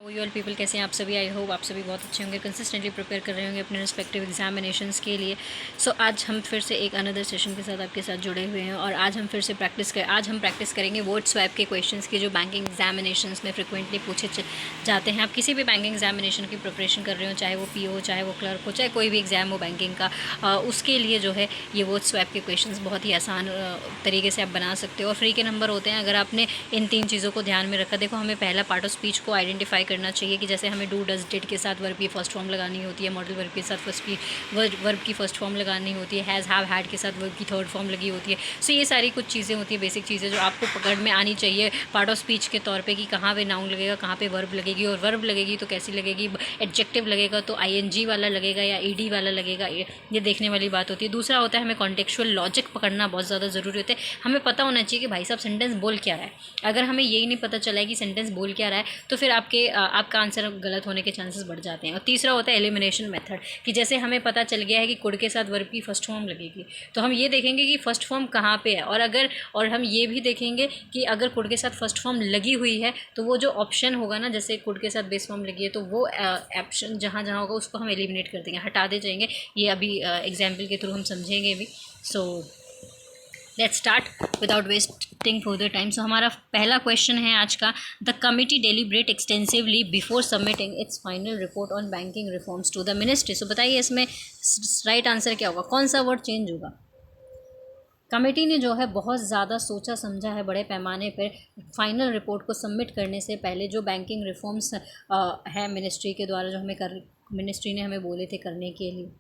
You all people, कैसे हैं आप सभी। आई होप आप सभी बहुत अच्छे होंगे, कंसिस्टेंटली प्रिपेयर कर रहे होंगे अपने रिस्पेक्टिव एग्जामिनेशंस के लिए। आज हम फिर से एक अनदर सेशन के साथ आपके साथ जुड़े हुए हैं और आज हम फिर से आज हम प्रैक्टिस करेंगे वर्ड स्वैप के क्वेश्चंस की जो बैंकिंग एग्जामिनेशंस में फ्रिक्वेंटली पूछे जाते हैं। आप किसी भी बैंकिंग एग्जामिनेशन की प्रिपरेशन कर रहे हो, चाहे वो पी हो, चाहे वो क्लर्क हो, चाहे कोई भी एग्ज़ाम हो बैंकिंग का, उसके लिए जो है ये वर्ड स्वैप के क्वेश्चन बहुत ही आसान तरीके से आप बना सकते हो और फ्री के नंबर होते हैं अगर आपने इन 3 चीज़ों को ध्यान में रखा। देखो, हमें पहला पार्ट ऑफ स्पीच को आइडेंटिफाई करना चाहिए कि जैसे हमें डू डज डिड के साथ वर्ब की फर्स्ट फॉर्म लगानी होती है, मॉडल वर्ब के साथ वर्ब की फर्स्ट फॉर्म लगानी होती है, हैज़ हैव हैड के साथ वर्ब की थर्ड फॉर्म लगी होती है। सो ये सारी कुछ चीज़ें होती है, बेसिक चीज़ें जो आपको पकड़ में आनी चाहिए पार्ट ऑफ स्पीच के तौर पे कि कहाँ पे नाउन लगेगा, कहाँ पे वर्ब लगेगी, और वर्ब लगेगी तो कैसी लगेगी, एडजेक्टिव लगेगा तो आईएनजी वाला लगेगा या ईडी वाला लगेगा, ये देखने वाली बात होती है। दूसरा होता है हमें कॉन्टेक्चुअल लॉजिक पकड़ना बहुत ज़्यादा ज़रूरी होता है। हमें पता होना चाहिए कि भाई साहब सेंटेंस बोल क्या रहा है। अगर हमें यही नहीं पता चला है कि सेंटेंस बोल क्या रहा है तो फिर आपका आंसर गलत होने के चांसेस बढ़ जाते हैं। और तीसरा होता है एलिमिनेशन मेथड, कि जैसे हमें पता चल गया है कि कुड के साथ वर्ब की फर्स्ट फॉर्म लगेगी तो हम ये देखेंगे कि फर्स्ट फॉर्म कहाँ पे है, और हम ये भी देखेंगे कि अगर कुड के साथ फर्स्ट फॉर्म लगी हुई है तो वो जो ऑप्शन होगा ना, जैसे कुड के साथ बेस फॉर्म लगी है तो वो ऑप्शन जहाँ जहाँ होगा उसको हम एलिमिनेट कर देंगे, हटा दे जाएंगे। ये अभी एग्जाम्पल के थ्रू हम समझेंगे भी। So let's start without wasting further time. So हमारा पहला क्वेश्चन है आज का, the committee deliberate extensively before submitting its final report on banking reforms to the ministry. So बताइए इसमें राइट आंसर क्या होगा, कौन सा वर्ड चेंज होगा। कमेटी ने जो है बहुत ज़्यादा सोचा समझा है बड़े पैमाने पर फाइनल रिपोर्ट को सबमिट करने से पहले जो बैंकिंग रिफॉर्म्स है मिनिस्ट्री के द्वारा, जो मिनिस्ट्री ने हमें बोले थे करने के लिए,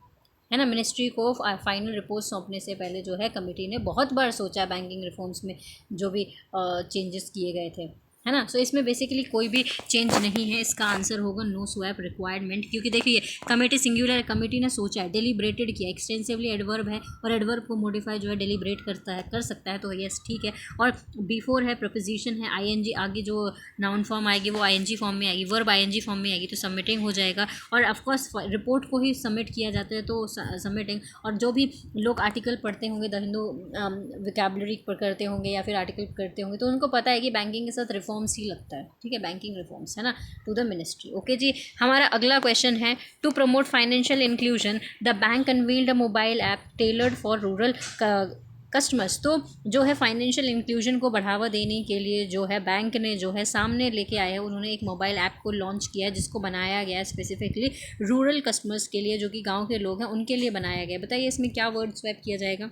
है ना। मिनिस्ट्री को फाइनल रिपोर्ट सौंपने से पहले जो है कमेटी ने बहुत बार सोचा बैंकिंग रिफॉर्म्स में जो भी चेंजेस किए गए थे, है ना। सो इसमें बेसिकली कोई भी चेंज नहीं है, इसका आंसर होगा नो स्वैप रिक्वायरमेंट, क्योंकि देखिए कमेटी सिंगुलर है, कमेटी ने सोचा है, डेलिब्रेटेड किया, एक्सटेंसिवली एडवर्ब है और एडवर्ब को मॉडिफाई जो है डेलिब्रेट कर सकता है, तो यस ठीक है। और बिफोर है, प्रपोजिशन है, आईएनजी, आगे जो नाउन फॉर्म आएगी वो आईएनजी फॉर्म में आएगी, वर्ब आईएनजी फॉर्म में आएगी तो सबमिटिंग हो जाएगा। और ऑफकोर्स रिपोर्ट को ही सबमिट किया जाता है तो सबमिटिंग। और जो भी लोग आर्टिकल पढ़ते होंगे, द हिंदू विकैबुलरी करते होंगे या फिर आर्टिकल करते होंगे तो उनको पता है कि बैंकिंग के साथ रिफॉर्म्स ही लगता है, ठीक है, बैंकिंग रिफॉर्म्स, है ना, टू द मिनिस्ट्री। ओके जी, हमारा अगला क्वेश्चन है, to promote financial inclusion the bank unveiled a mobile app tailored for rural customers. तो जो है फाइनेंशियल इंक्लूजन को बढ़ावा देने के लिए जो है बैंक ने जो है सामने लेके आया है, उन्होंने एक मोबाइल ऐप को लॉन्च किया है जिसको बनाया गया है स्पेसिफिकली रूरल कस्टमर्स के लिए, जो कि गांव के लोग हैं उनके लिए बनाया गया है। बताइए इसमें क्या वर्ड स्वैप किया जाएगा।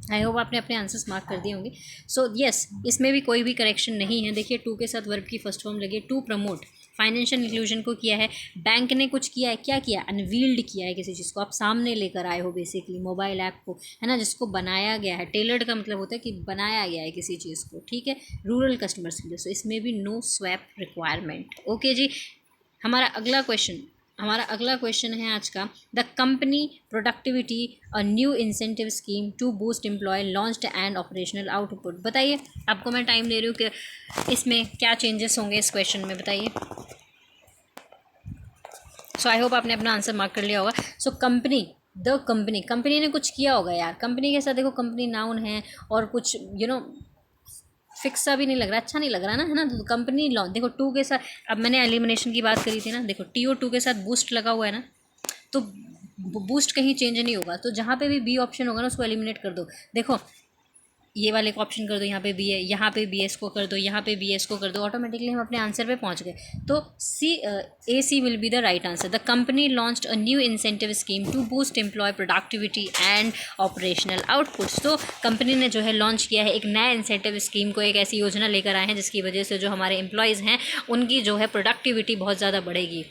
आई होप आपने अपने आंसर्स मार्क कर दिए होंगे। सो यस, इसमें भी कोई भी करेक्शन नहीं है। देखिए टू के साथ वर्ब की फर्स्ट फॉर्म लगी, टू प्रमोट फाइनेंशियल इंक्लूजन को किया है, बैंक ने कुछ किया है, क्या किया, अनवील्ड किया है किसी चीज़ को, आप सामने लेकर आए हो बेसिकली मोबाइल ऐप को, है ना, जिसको बनाया गया है। टेलर्ड का मतलब होता है कि बनाया गया है किसी चीज़ को, ठीक है, रूरल कस्टमर्स के लिए। सो इसमें भी नो स्वैप रिक्वायरमेंट। ओके जी, हमारा अगला क्वेश्चन है आज का, the company productivity a new incentive scheme to boost employ launched and operational output. बताइए, आपको मैं टाइम दे रही हूँ कि इसमें क्या चेंजेस होंगे इस क्वेश्चन में, बताइए। सो आई होप आपने अपना आंसर मार्क कर लिया होगा। सो कंपनी ने कुछ किया होगा यार। कंपनी के साथ देखो, कंपनी नाउन है और कुछ फिक्स सा भी नहीं लग रहा, अच्छा नहीं लग रहा ना, है ना। तो कंपनी लॉन्च, देखो टू के साथ, अब मैंने एलिमिनेशन की बात करी थी ना, देखो टीओ टू के साथ बूस्ट लगा हुआ है ना, तो बूस्ट कहीं चेंज नहीं होगा, तो जहाँ पे भी बी ऑप्शन होगा ना उसको एलिमिनेट कर दो। देखो ये वाले को ऑप्शन कर दो, यहाँ पे बी है, यहाँ पे बी एस को कर दो, यहाँ पे बी एस को कर दो, ऑटोमेटिकली हम अपने आंसर पे पहुँच गए। तो C will be the right answer. The company launched a new incentive scheme to boost employ productivity and operational outputs. तो कंपनी ने जो है लॉन्च किया है एक नया इंसेंटिव स्कीम को, एक ऐसी योजना लेकर आए हैं जिसकी वजह से जो हमारे एम्प्लॉयज़ हैं उनकी जो है प्रोडक्टिविटी बहुत ज़्यादा बढ़ेगी,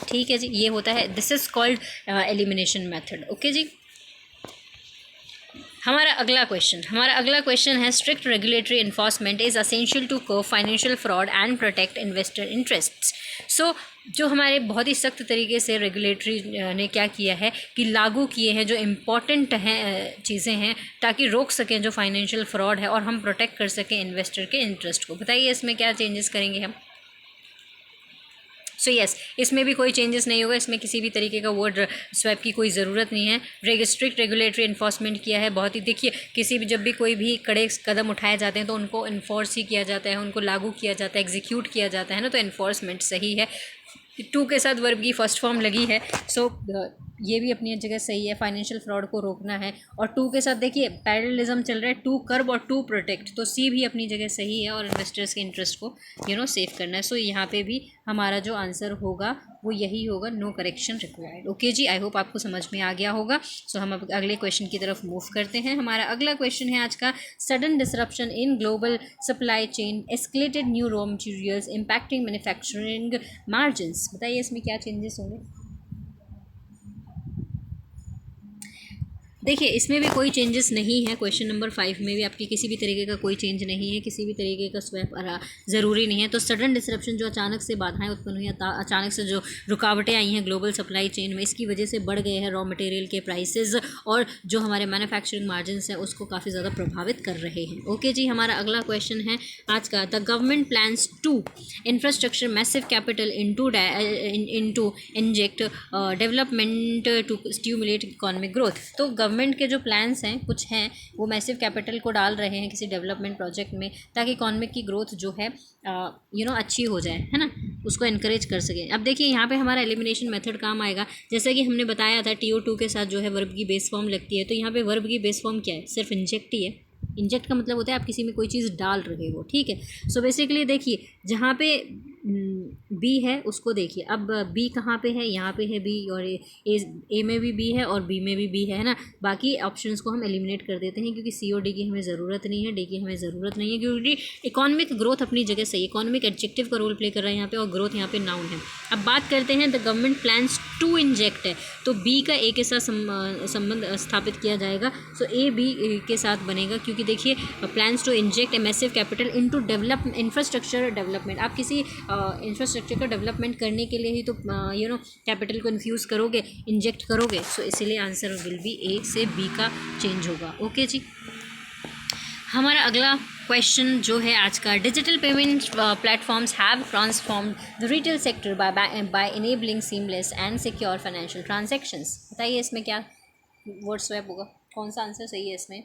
ठीक है जी। ये होता है, this is called elimination method. Okay जी, हमारा अगला क्वेश्चन है, strict regulatory enforcement is essential to curb financial fraud and protect investor interests. So जो हमारे बहुत ही सख्त तरीके से रेगुलेटरी ने क्या किया है कि लागू किए हैं जो इम्पॉर्टेंट हैं चीज़ें हैं, ताकि रोक सकें जो फाइनेंशियल फ्रॉड है और हम प्रोटेक्ट कर सकें इन्वेस्टर के इंटरेस्ट को। बताइए इसमें क्या चेंजेस करेंगे हम। सो यस, इसमें भी कोई चेंजेस नहीं होगा, इसमें किसी भी तरीके का वर्ड स्वैप की कोई ज़रूरत नहीं है। स्ट्रिक्ट रेगुलेटरी इन्फोर्समेंट किया है बहुत ही। देखिए किसी भी जब भी कोई भी कड़े कदम उठाए जाते हैं तो उनको इन्फोर्स ही किया जाता है, उनको लागू किया जाता है, एग्जीक्यूट किया जाता है ना, तो इन्फोर्समेंट सही है। टू के साथ वर्ब की फर्स्ट फॉर्म लगी है, सो ये भी अपनी जगह सही है। फाइनेंशियल फ्रॉड को रोकना है, और टू के साथ देखिए पैरेललिज्म चल रहा है, टू कर्ब और टू प्रोटेक्ट, तो सी भी अपनी जगह सही है, और इन्वेस्टर्स के इंटरेस्ट को सेव करना है। सो यहाँ पे भी हमारा जो आंसर होगा वो यही होगा, नो करेक्शन रिक्वायर्ड। ओके जी, आई होप आपको समझ में आ गया होगा। सो हम अब अगले क्वेश्चन की तरफ मूव करते हैं। हमारा अगला क्वेश्चन है आज का, sudden disruption in global supply chain escalated new raw materials impacting manufacturing margins. बताइए इसमें क्या चेंजेस होंगे। देखिए इसमें भी कोई चेंजेस नहीं है। क्वेश्चन नंबर 5 में भी आपकी किसी भी तरीके का कोई चेंज नहीं है, किसी भी तरीके का स्वैप ज़रूरी नहीं है। तो सडन डिसरप्शन जो अचानक से बाधाएं उत्पन्न हुई, अचानक से जो रुकावटें आई हैं ग्लोबल सप्लाई चेन में, इसकी वजह से बढ़ गए हैं रॉ मटेरियल के प्राइसेस, और जो हमारे मैन्युफैक्चरिंग मार्जिन्स हैं उसको काफ़ी ज़्यादा प्रभावित कर रहे हैं। ओके जी, हमारा अगला क्वेश्चन है आज का, the government plans to infrastructure massive capital into inject development to stimulate economic growth. तो गवर्नमेंट के जो प्लान्स हैं कुछ हैं, वो मैसिव कैपिटल को डाल रहे हैं किसी डेवलपमेंट प्रोजेक्ट में, ताकि इकोनॉमिक की ग्रोथ जो है अच्छी हो जाए, है ना, उसको इनकरेज कर सके। अब देखिए यहाँ पे हमारा एलिमिनेशन मेथड काम आएगा। जैसा कि हमने बताया था TO2 के साथ जो है वर्ब की बेस फॉर्म लगती है, तो यहाँ पे वर्ब की बेस फॉर्म क्या है, सिर्फ इंजेक्ट ही है। इंजेक्ट का मतलब होता है आप किसी में कोई चीज़ डाल रहे हो, ठीक है। सो बेसिकली देखिए जहाँ पे बी है उसको देखिए, अब बी कहाँ पे है, यहाँ पे है बी, और ए में भी बी है और बी में भी बी है ना। बाकी ऑप्शंस को हम एलिमिनेट कर देते हैं, क्योंकि सी और डी की हमें ज़रूरत नहीं है, डी की हमें ज़रूरत नहीं है, क्योंकि इकोनॉमिक ग्रोथ अपनी जगह सही, इकोनॉमिक एडजेक्टिव का रोल प्ले कर रहा है यहाँ पे, और ग्रोथ यहाँ पे नाउन है। अब बात करते हैं the government plans to inject है, तो बी का ए के साथ संबंध स्थापित किया जाएगा। सो ए बी के साथ बनेगा, क्योंकि देखिए plans to inject a massive capital into develop infrastructure development. आप किसी इंफ्रास्ट्रक्चर का डेवलपमेंट करने के लिए ही तो कैपिटल को इन्फ्यूज़ करोगे, इंजेक्ट करोगे। सो इसीलिए आंसर विल बी ए से बी का चेंज होगा। ओके जी, हमारा अगला क्वेश्चन जो है आज का, digital payment platforms have transformed the retail sector bye enabling seamless and secure financial transactions. बताइए इसमें क्या वर्ड स्वैप होगा, कौन सा आंसर सही है इसमें।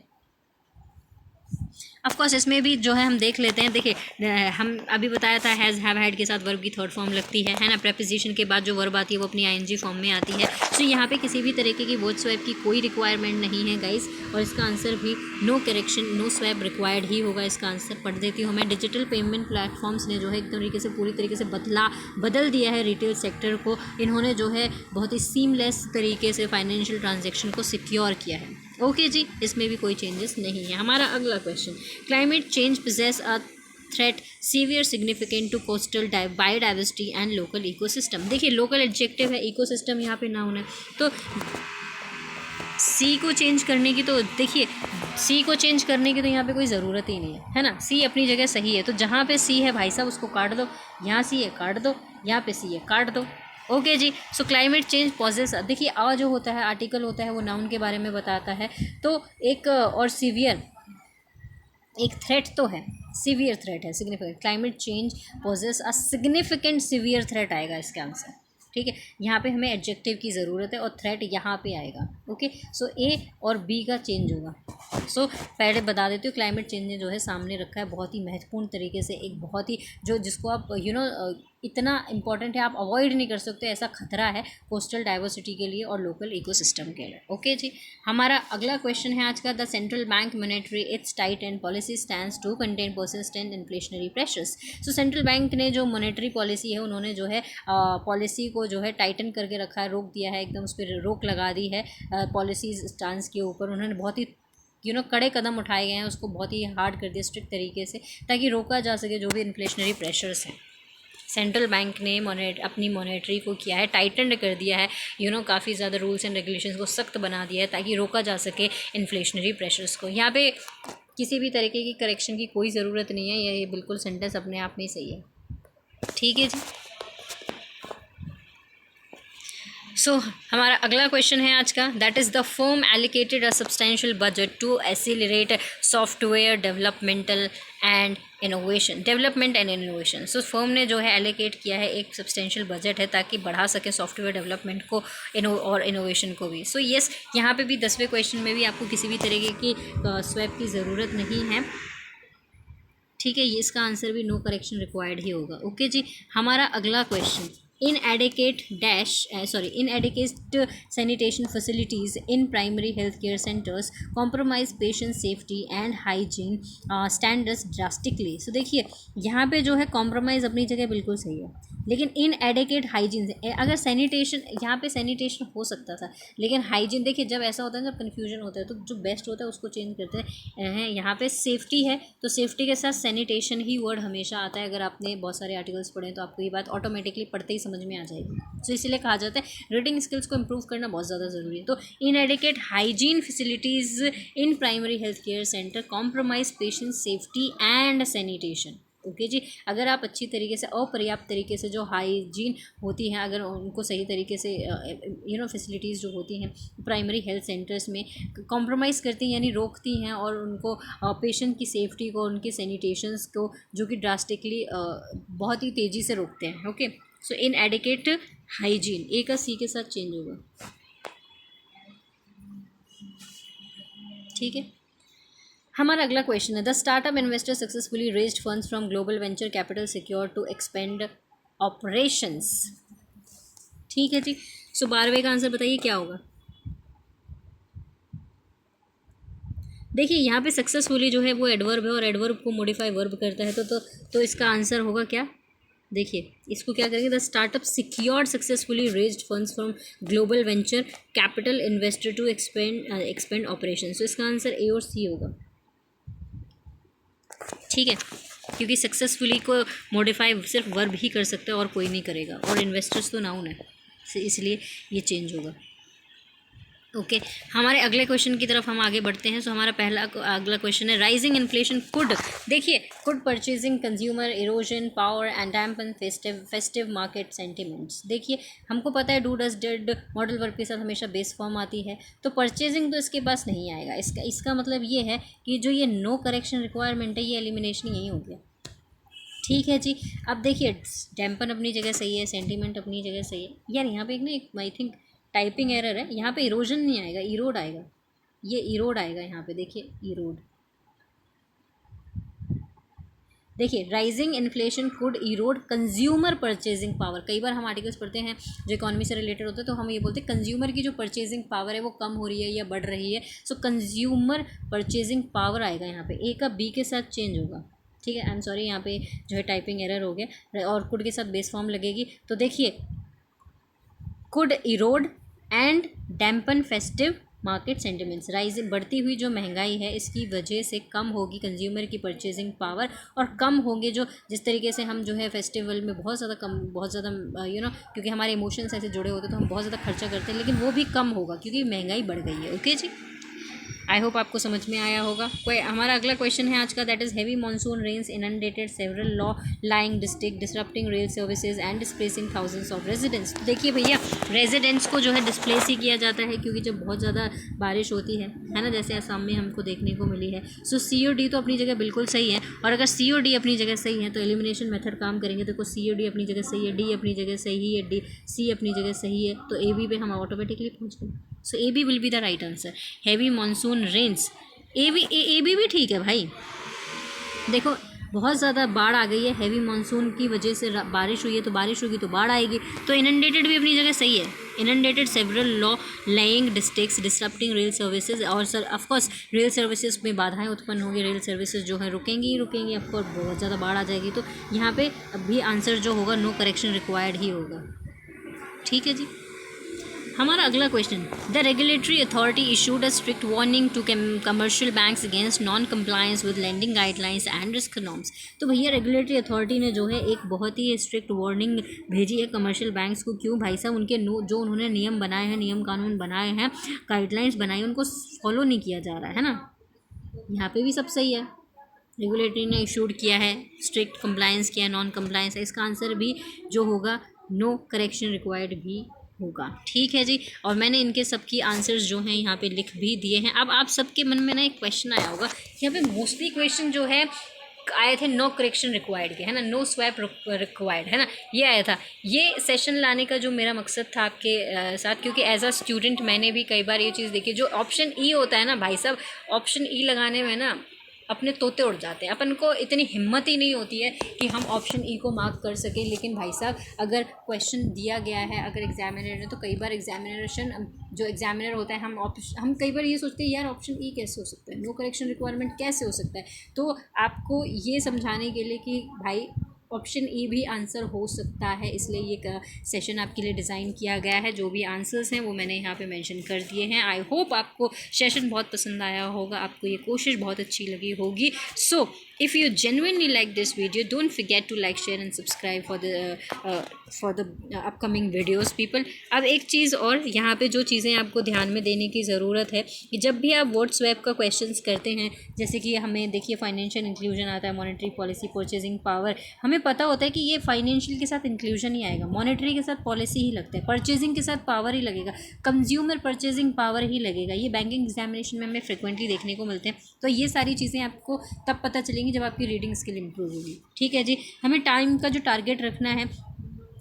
ऑफकोर्स इसमें भी जो है हम देख लेते हैं। देखिए हम अभी बताया था हैज़ हैव हैड के साथ वर्ब की थर्ड फॉर्म लगती है ना। प्रेपोजिशन के बाद जो वर्ब आती है वो अपनी ING फॉर्म में आती है। सो यहाँ पे किसी भी तरीके की वर्ड स्वैप की कोई रिक्वायरमेंट नहीं है गाइस, और इसका आंसर भी no correction no swap required ही होगा। इसका आंसर पढ़ देती हूँ मैं। डिजिटल पेमेंट प्लेटफॉर्म्स ने जो है एक तरीके से पूरी तरीके से बदल दिया है रिटेल सेक्टर को। इन्होंने जो है बहुत ही सीमलेस तरीके से फाइनेंशियल ट्रांजेक्शन को सिक्योर किया है। ओके जी, इसमें भी कोई चेंजेस नहीं है। हमारा अगला question, climate change poses a threat severe significant to coastal biodiversity and local ecosystem. देखिए लोकल एडजेक्टिव है, इकोसिस्टम यहाँ पे नाउन है, तो सी को चेंज करने की तो देखिए सी को चेंज करने की तो यहाँ पे कोई ज़रूरत ही नहीं है ना। सी अपनी जगह सही है, तो जहाँ पे सी है भाई साहब उसको काट दो, यहाँ सी है काट दो, यहाँ पे सी है काट दो। ओके जी, सो क्लाइमेट चेंज पॉजेस, देखिए आ जो होता है आर्टिकल होता है वो नाउन के बारे में बताता है, तो एक और सीवियर एक थ्रेट तो है, सीवियर थ्रेट है, significant. Climate change poses a significant severe threat आएगा इसका आंसर, ठीक है। यहाँ पे हमें एडजेक्टिव की ज़रूरत है और थ्रेट यहाँ पे आएगा। ओके, सो ए और बी का चेंज होगा। सो पहले बता देती हूँ, क्लाइमेट चेंज ने जो है सामने रखा है बहुत ही महत्वपूर्ण तरीके से, एक बहुत ही जिसको आप इतना इंपॉर्टेंट है, आप अवॉइड नहीं कर सकते, ऐसा खतरा है कोस्टल डाइवर्सिटी के लिए और लोकल इकोसिस्टम के लिए। ओके जी, हमारा अगला क्वेश्चन है आज का, the central bank monetary its tight and policy stands to contain persistent inflationary pressures. So central bank ने जो मॉनेटरी पॉलिसी है उन्होंने जो है पॉलिसी को जो है टाइटन करके रखा है, रोक दिया है, एकदम उस पर रोक लगा दी है पॉलिसी स्टांस के ऊपर। उन्होंने बहुत ही कड़े कदम उठाए गए हैं, उसको बहुत ही हार्ड कर दिया स्ट्रिक्ट तरीके से, ताकि रोका जा सके जो भी इन्फ्लेशनरी प्रेशर्स हैं। सेंट्रल बैंक ने अपनी मॉनेटरी को किया है, टाइटन कर दिया है, काफ़ी ज़्यादा रूल्स एंड रेगुलेशंस को सख्त बना दिया है, ताकि रोका जा सके इन्फ्लेशनरी प्रेशर्स को। यहाँ पे किसी भी तरीके की करेक्शन की कोई ज़रूरत नहीं है, ये बिल्कुल सेंटेंस अपने आप में ही सही है, ठीक है जी। सो हमारा अगला क्वेश्चन है आज का, that is the firm allocated a substantial budget to accelerate software developmental and innovation, development and innovation. So firm ने जो है एलोकेट किया है एक सब्सटेंशियल बजट है ताकि बढ़ा सके सॉफ्टवेयर डेवलपमेंट को और इनोवेशन को भी। सो यस, यहाँ पे भी 10वें क्वेश्चन में भी आपको किसी भी तरीके की स्वैप की ज़रूरत नहीं है, ठीक है। ये इसका आंसर भी नो करेक्शन रिक्वायर्ड ही होगा। ओके जी, हमारा अगला question, inadequate sanitation facilities in primary healthcare centers compromise patient safety and hygiene standards drastically। so देखिए यहाँ पे जो है कॉम्प्रोमाइज़ अपनी जगह बिल्कुल सही है, लेकिन इनएडिकेट हाइजीन से अगर सैनिटेशन, यहाँ पे सैनिटेशन हो सकता था, लेकिन हाइजीन देखिए जब ऐसा होता है जब कन्फ्यूजन होता है तो जो बेस्ट होता है उसको चेंज करते हैं। यहाँ पे सेफ्टी है तो सेफ्टी के साथ सैनिटेशन ही वर्ड हमेशा आता है। अगर आपने बहुत सारे आर्टिकल्स पढ़े तो आपको ये बात ऑटोमेटिकली पढ़ते ही समझ में आ जाएगी। तो इसलिए कहा जाता है रीडिंग स्किल्स को इम्प्रूव करना बहुत ज़्यादा ज़रूरी है। तो inadequate hygiene facilities in primary health care centre compromise patient safety and sanitation. Okay जी, अगर आप अच्छी तरीके से अपर्याप्त तरीके से जो हाइजीन होती है अगर उनको सही तरीके से फैसिलिटीज़ जो होती हैं प्राइमरी हेल्थ सेंटर्स में कॉम्प्रोमाइज़ करती हैं यानी रोकती हैं और उनको पेशेंट की सेफ्टी को उनके सैनिटेशंस को जो कि ड्रास्टिकली बहुत ही तेज़ी से रोकते हैं। ओके, सो इनएडिकेट हाइजीन ए का सी के साथ चेंज होगा, ठीक है। हमारा अगला क्वेश्चन है the startup investor successfully raised funds from global venture capital secure to expand operations, ठीक है जी। सो 12वें का आंसर बताइए क्या होगा। देखिए यहाँ पे सक्सेसफुली जो है वो एडवर्ब है और एडवर्ब को मॉडिफाई वर्ब करता है तो इसका आंसर होगा क्या। देखिए इसको क्या करेंगे, the startup secured successfully raised funds from global venture capital investor to expand operation. So इसका आंसर ए और सी होगा, ठीक है, क्योंकि सक्सेसफुली को मॉडिफाई सिर्फ वर्ब ही कर सकता है और कोई नहीं करेगा और इन्वेस्टर्स तो नाउन है, इसलिए ये चेंज होगा। ओके हमारे अगले क्वेश्चन की तरफ हम आगे बढ़ते हैं। सो हमारा पहला अगला क्वेश्चन है राइजिंग इन्फ्लेशन कुड, देखिए could purchasing consumer erosion power and dampen festive market sentiments. देखिए हमको पता है do does did modal verb के साथ हमेशा बेस फॉर्म आती है, तो परचेजिंग तो इसके पास नहीं आएगा। इसका मतलब ये है कि जो ये नो करेक्शन रिक्वायरमेंट है ये एलिमिनेशन यही हो गया, ठीक है जी। अब देखिए डैम्पन अपनी जगह सही है, सेंटीमेंट अपनी जगह सही है। यार यहाँ पे एक आई थिंक टाइपिंग एरर है, यहाँ पे इरोजन नहीं आएगा, इरोड आएगा, ये इरोड आएगा यहाँ पे, देखिए इरोड। देखिए rising inflation could Erode consumer purchasing power. कई बार हम आर्टिकल्स पढ़ते हैं जो इकोनॉमी से रिलेटेड होते हैं तो हम ये बोलते हैं कंज्यूमर की जो परचेजिंग पावर है वो कम हो रही है या बढ़ रही है। सो कंज्यूमर परचेजिंग पावर आएगा यहाँ पे, ए का बी के साथ चेंज होगा, ठीक है। आई एम सॉरी यहाँ पे जो है टाइपिंग एरर हो गया और कुड के साथ बेस फॉर्म लगेगी। तो देखिए could Erode and dampen festive market sentiments. Rising बढ़ती हुई जो महंगाई है इसकी वजह से कम होगी कंज्यूमर की परचेजिंग पावर और कम होंगे जो जिस तरीके से हम जो है फेस्टिवल में बहुत ज़्यादा क्योंकि हमारे इमोशंस ऐसे जुड़े होते हैं तो हम बहुत ज़्यादा खर्चा करते हैं, लेकिन वो भी कम होगा क्योंकि महंगाई बढ़ गई है। ओके जी, आई होप आपको समझ में आया होगा। कोई हमारा अगला क्वेश्चन है आज का, that is heavy monsoon rains inundated several low lying district disrupting rail services and displacing thousands of residents. देखिए भैया रेजिडेंट्स को जो है डिस्प्लेस ही किया जाता है क्योंकि जब बहुत ज़्यादा बारिश होती है ना, जैसे असम में हमको देखने को मिली है। सो सी और डी तो अपनी जगह बिल्कुल सही है और अगर सी और डी अपनी जगह सही है तो एलिमिनेशन मेथड काम करेंगे। देखो सी और डी अपनी जगह सही है, डी अपनी जगह सही है, डी सी अपनी जगह सही है, तो ए बी पे हम ऑटोमेटिकली पहुँच गए। So A B will be the right answer, heavy monsoon rains. A B भी ठीक है भाई। देखो बहुत ज़्यादा बाढ़ आ गई है, हैवी मानसून की वजह से बारिश हुई है तो बारिश होगी तो बाढ़ आएगी, तो इनंडेटेड भी अपनी जगह सही है। Inundated several low lying districts disrupting rail services, और सर ऑफकोर्स रेल सर्विसेज में बाधाएं उत्पन्न होंगी, रेल सर्विसेज जो है रुकेंगी ही रुकेंगी, ऑफकोर्स बहुत ज़्यादा बाढ़ आ जाएगी, तो यहाँ पे अभी आंसर जो होगा नो करेक्शन रिक्वायर्ड ही होगा, ठीक है जी। हमारा अगला question, the regulatory authority issued a strict warning to commercial banks against non compliance with lending guidelines and risk norms. तो भैया रेगुलेटरी अथॉरिटी ने जो है एक बहुत ही स्ट्रिक्ट वार्निंग भेजी है कमर्शियल बैंक्स को। क्यों भाई साहब, उनके जो उन्होंने नियम बनाए हैं, नियम कानून बनाए हैं, गाइडलाइंस बनाई, उनको फॉलो नहीं किया जा रहा है ना। यहाँ पे भी सब सही है, रेगुलेटरी ने इशूड किया है, स्ट्रिक्ट कंप्लायंस किया है, नॉन कंप्लायंस है, इसका आंसर भी जो होगा नो करेक्शन रिक्वायर्ड भी होगा, ठीक है जी। और मैंने इनके सबकी आंसर्स जो हैं यहाँ पे लिख भी दिए हैं। अब आप सबके मन में ना एक क्वेश्चन आया होगा, यहाँ पे मोस्टली क्वेश्चन जो है आए थे नो करेक्शन रिक्वायर्ड के, है ना, नो स्वैप रिक्वायर्ड, है ना, ये आया था। ये सेशन लाने का जो मेरा मकसद था आपके साथ, क्योंकि एज अ स्टूडेंट मैंने भी कई बार ये चीज़ देखी, जो ऑप्शन ई होता है ना भाई साहब, ऑप्शन ई लगाने में ना अपने तोते उड़ जाते हैं। अपन को इतनी हिम्मत ही नहीं होती है कि हम ऑप्शन ई को मार्क कर सकें। लेकिन भाई साहब अगर क्वेश्चन दिया गया है, अगर एग्जामिनर ने, तो कई बार एग्जामिनेशन जो एग्जामिनर होता है, हम कई बार ये सोचते हैं यार ऑप्शन ई कैसे हो सकता है, नो करेक्शन रिक्वायरमेंट कैसे हो सकता है। तो आपको ये समझाने के लिए कि भाई ऑप्शन ई भी आंसर हो सकता है, इसलिए ये सेशन आपके लिए डिज़ाइन किया गया है। जो भी आंसर्स हैं वो मैंने यहाँ पे मेंशन कर दिए हैं। आई होप आपको सेशन बहुत पसंद आया होगा, आपको ये कोशिश बहुत अच्छी लगी होगी। So if you genuinely like this video, don't forget to like, share and subscribe for the upcoming videos people। अब एक चीज़ और यहाँ पे जो चीज़ें आपको ध्यान में देने की ज़रूरत है कि जब भी आप व्हाट्सएप का क्वेश्चंस करते हैं, जैसे कि हमें देखिए फाइनेंशियल इंक्लूजन आता है, मॉनेटरी पॉलिसी, परचेजिंग पावर, हमें पता होता है कि ये फाइनेंशियल के साथ इंक्लूजन ही आएगा, मॉनेटरी के साथ पॉलिसी ही लगता है, परचेजिंग के साथ पावर ही लगेगा, कंज्यूमर परचेजिंग पावर ही लगेगा। ये बैंकिंग एग्जामिनेशन में हमें फ्रिक्वेंटली देखने को मिलते हैं। तो ये सारी चीज़ें आपको तब पता चलेंगी जब आपकी रीडिंग स्किल इंप्रूव होगी। ठीक है जी। हमें टाइम का जो टारगेट रखना है,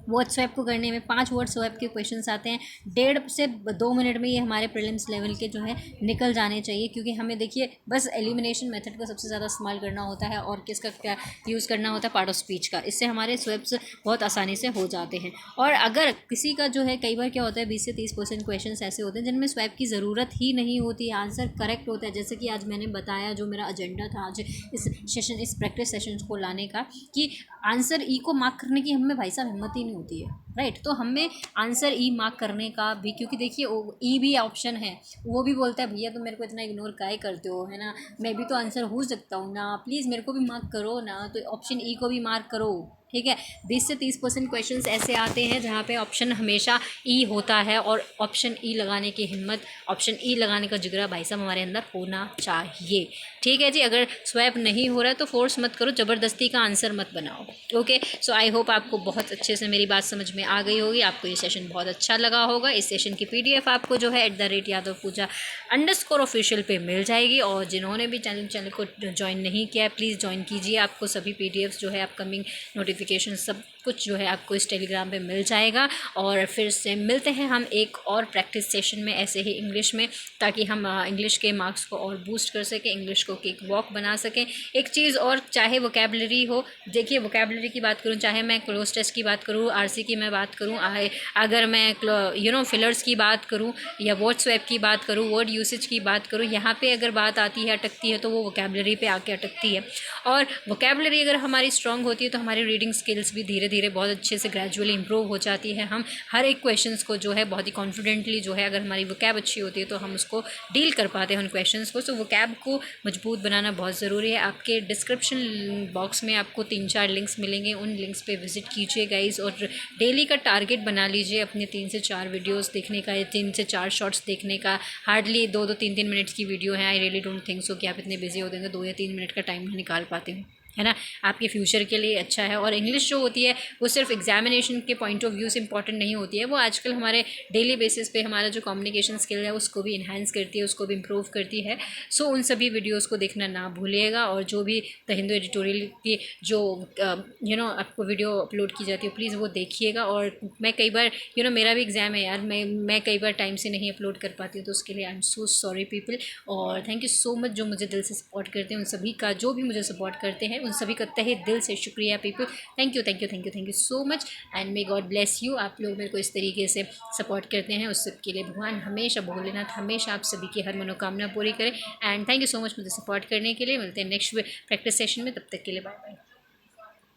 व्हाट्सएप को करने में 5 व्हाट्सएप के क्वेश्चंस आते हैं, 1.5 से 2 मिनट में ये हमारे प्रीलिम्स लेवल के जो है निकल जाने चाहिए। क्योंकि हमें देखिए बस एलिमिनेशन मेथड का सबसे ज़्यादा इस्तेमाल करना होता है और किसका क्या यूज़ करना होता है, पार्ट ऑफ स्पीच का। इससे हमारे स्वैप्स बहुत आसानी से हो जाते हैं। और अगर किसी का जो है, कई बार क्या होता है 20 से 30% क्वेश्चन ऐसे होते हैं जिनमें स्वैप की ज़रूरत ही नहीं होती, आंसर करेक्ट होता है। जैसे कि आज मैंने बताया, जो मेरा एजेंडा था आज इस प्रैक्टिस सेशन को लाने का, कि आंसर ई को मार्क करने की हमें भाई साहब हिम्मत ही नहीं होती है, राइट। तो हमें आंसर ई मार्क करने का भी, क्योंकि देखिए ई भी ऑप्शन है, वो भी बोलता है भैया तुम मेरे को इतना इग्नोर काहे करते हो, है ना, मैं भी तो आंसर हो सकता हूँ ना, प्लीज़ मेरे को भी मार्क करो ना, तो ऑप्शन ई को भी मार्क करो। ठीक है। 20 से 30% क्वेश्चंस ऐसे आते हैं जहाँ पे ऑप्शन हमेशा ई होता है, और ऑप्शन ई लगाने की हिम्मत, ऑप्शन ई लगाने का जिगरा भाई साहब हमारे अंदर होना चाहिए। ठीक है जी। अगर स्वैप नहीं हो रहा है तो फोर्स मत करो, ज़बरदस्ती का आंसर मत बनाओ। ओके। सो आई होप आपको बहुत अच्छे से मेरी बात समझ में आ गई होगी, आपको ये सेशन बहुत अच्छा लगा होगा। इस सेशन की PDF आपको जो है @yadavpooja_official पे मिल जाएगी। और जिन्होंने भी चैनल को ज्वाइन नहीं किया है, प्लीज़ ज्वाइन कीजिए। आपको सभी PDFs जो है, अपकमिंग नोटिफिकेशन सब कुछ जो है आपको इस टेलीग्राम पे मिल जाएगा। और फिर से मिलते हैं हम एक और प्रैक्टिस सेशन में, ऐसे ही इंग्लिश में, ताकि हम इंग्लिश के मार्क्स को और बूस्ट कर सकें, इंग्लिश को केक वॉक बना सकें। एक चीज़ और, चाहे वोकैबलरी हो, देखिए वोकैबलरी की बात करूँ, चाहे मैं क्लोज टेस्ट की बात करूँ, RC की मैं बात करूँ, अगर मैं फिलर्स की बात करूँ या व्हाट्सएप की बात करूँ, वर्ड यूसेज की बात करूँ, यहाँ पे अगर बात आती है, अटकती है, तो वो वोकैबलरी पे आके अटकती है। और वोकैबलरी अगर हमारी स्ट्रांग होती है तो हमारी रीडिंग स्किल्स भी धीरे धीरे बहुत अच्छे से ग्रेजुअली इंप्रूव हो जाती है। हम हर एक क्वेश्चंस को जो है बहुत ही कॉन्फिडेंटली जो है, अगर हमारी वोकैब अच्छी होती है तो हम उसको डील कर पाते हैं उन क्वेश्चंस को। सो वोकैब को मजबूत बनाना बहुत ज़रूरी है। आपके डिस्क्रिप्शन बॉक्स में आपको 3-4 लिंक्स मिलेंगे, उन लिंक्स पे विजिट कीजिए गाइस। और डेली का टारगेट बना लीजिए अपने 3 से 4 वीडियोज़ देखने का, या 3 से 4 शॉर्ट्स देखने का। हार्डली 2-2, 3-3 मिनट्स की वीडियो है। I really don't think so कि आप इतने बिजी हो देंगे 2 या 3 मिनट का टाइम निकाल पाते हैं, है ना। आपके फ्यूचर के लिए अच्छा है। और इंग्लिश जो होती है वो सिर्फ एग्जामिनेशन के पॉइंट ऑफ व्यू से इंपॉर्टेंट नहीं होती है, वो आजकल हमारे डेली बेसिस पे हमारा जो कम्युनिकेशन स्किल है उसको भी इन्हांस करती है, उसको भी इम्प्रूव करती है। सो उन सभी वीडियोज़ को देखना ना भूलिएगा। और जो भी द हिंदू एडिटोरियल की जो आपको वीडियो अपलोड की जाती है, प्लीज़ वो देखिएगा। और मैं कई बार मेरा भी एग्ज़ाम है यार, मैं कई बार टाइम से नहीं अपलोड कर पाती हूँ, तो उसके लिए I am so sorry people. और थैंक यू सो मच जो मुझे दिल से सपोर्ट करते हैं, उन सभी का, जो भी मुझे सपोर्ट करते हैं उन सभी का तहे दिल से शुक्रिया people. Thank you thank you thank you thank you so much and may God bless you. आप लोग मेरे को इस तरीके से सपोर्ट करते हैं, उस सब के लिए भगवान हमेशा, भोलेनाथ हमेशा आप सभी की हर मनोकामना पूरी करें। And thank you so much मुझे सपोर्ट करने के लिए। मिलते हैं नेक्स्ट प्रैक्टिस सेशन में, तब तक के लिए बाय बाय।